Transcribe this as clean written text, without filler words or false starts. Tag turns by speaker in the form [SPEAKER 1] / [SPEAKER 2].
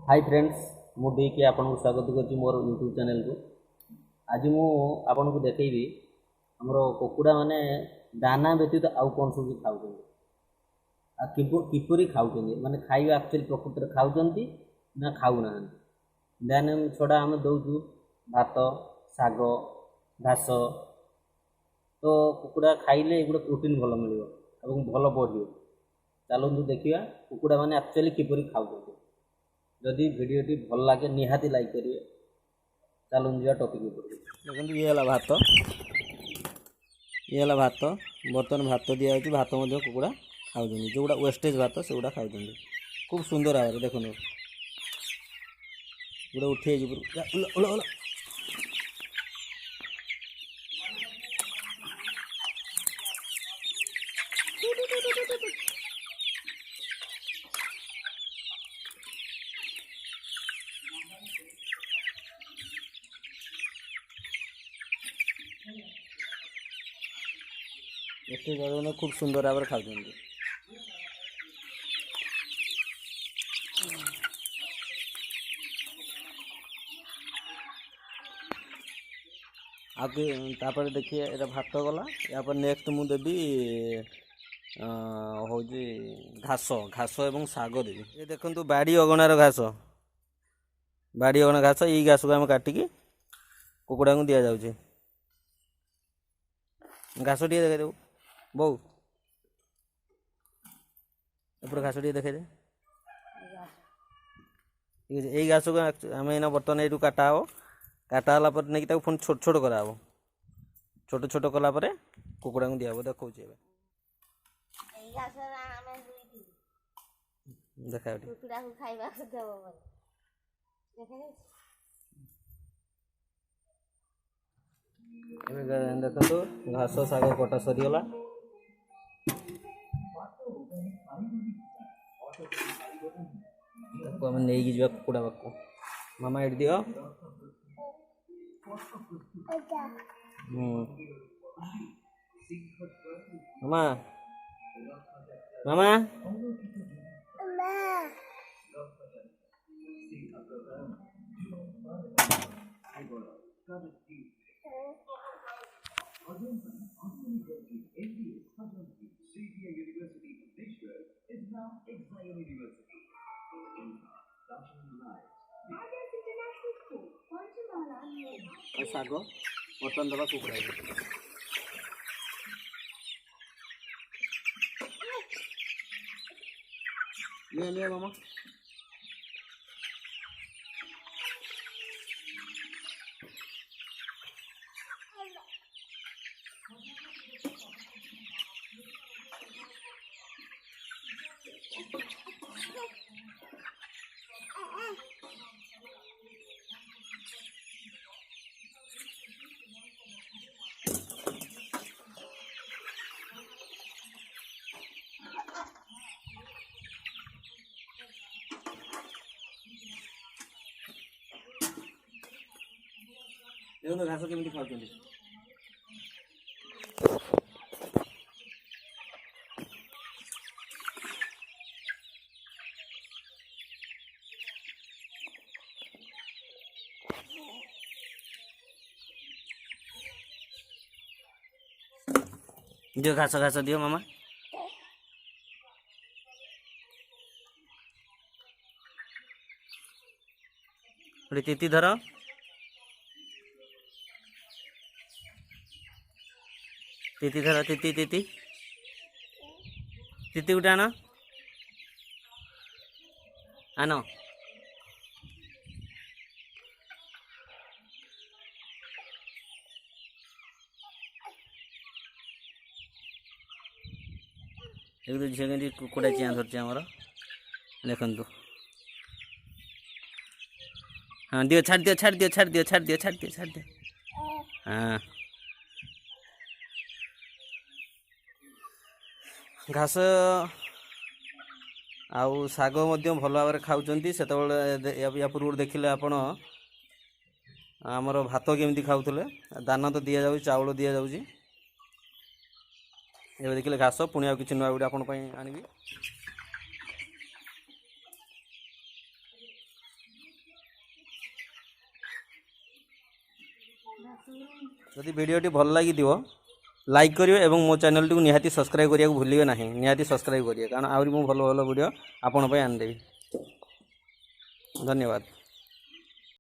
[SPEAKER 1] Hi friends मु D के आपको स्वागत करुँच मोर यूट्यूब चैनल को। आज मु आपन को देखी हमरो कुकुड़ा माने दाना व्यतीत आउ कौन सब खाऊ किपरि खाऊ माने खाଇବା एक्चुअली प्रकृति खाऊँ ना खाऊना। देन छड़ा आम दौचु भात शाग घास तो कुकुड़ा खाइले गोटे प्रोटीन भल मिल भल बढ़। चलू देखिए कुकुड़ा माने एक्चुअली किपरि खाऊ। जदि भिडियोटी भल लगे निहाती लाइक करेंगे। चलू जा टॉपिक देखो ये है भात बर्तमान भात दि जाए भात कुकुड़ा खाऊँ जो गुड़ा वेस्टेज भात से गुड़ा खाऊँ खूब सुंदर भाव देखो गोटे उठे खूब सुंदर भाव खाऊँ। आगे देखिए ये भात गला या नेक्स्ट मुझे देवी हूँ घास घास एवं शाग देवी। ये देखो बाड़ी अगणार घास बाड़ी अगଣା घास यही घास को आम काटिकी कुकुड़ा को दि जाऊे। घास टे देखे देव बो एपटे घास टे देखे दे यही घास को आम एना बर्तमान यू काटा हे काटाला नहीं पुणी छोट छोट कराव छोट छोट कलापर कुकुड़ा को दिया देखा देखो घास शाग कटा सरीगला नहीं जा कुकुड़ा पाक मामा ये दियो मामा मामा शाग बर्तन दबा कुकुड़ा ले मामा देखो घास केमी खाऊ दियो घास घास दियो मामा तीती धर तीती धर तीती तीती तीती गोटे आन आन एक झील के कुकुड़ा चिया धरचे आमर देखु हाँ दियो छाड़ दियो छाड़ दियो छाड़ दियो छाड़ दियो छाड़ दियो छाड़ दियो हाँ घास आउ शाग भल भाव खाऊँ से या पूर्व देखिले आपण आमर भात केमती खाऊले दाना तो दि जाऊ चाउल दि जाऊँगी ये देखिले घास पुणी आ कि नुआ गुड़ी आपण आनबी
[SPEAKER 2] जदि वीडियोटी भल लगी लाइक करिवे एवं मो चैनल टी निहाती सब्सक्राइब करिया भूलिए ना निहाती सब्सक्राइब करिए कारण आहरी मु भल भल वीडियो आपण पे आनदेवी। धन्यवाद।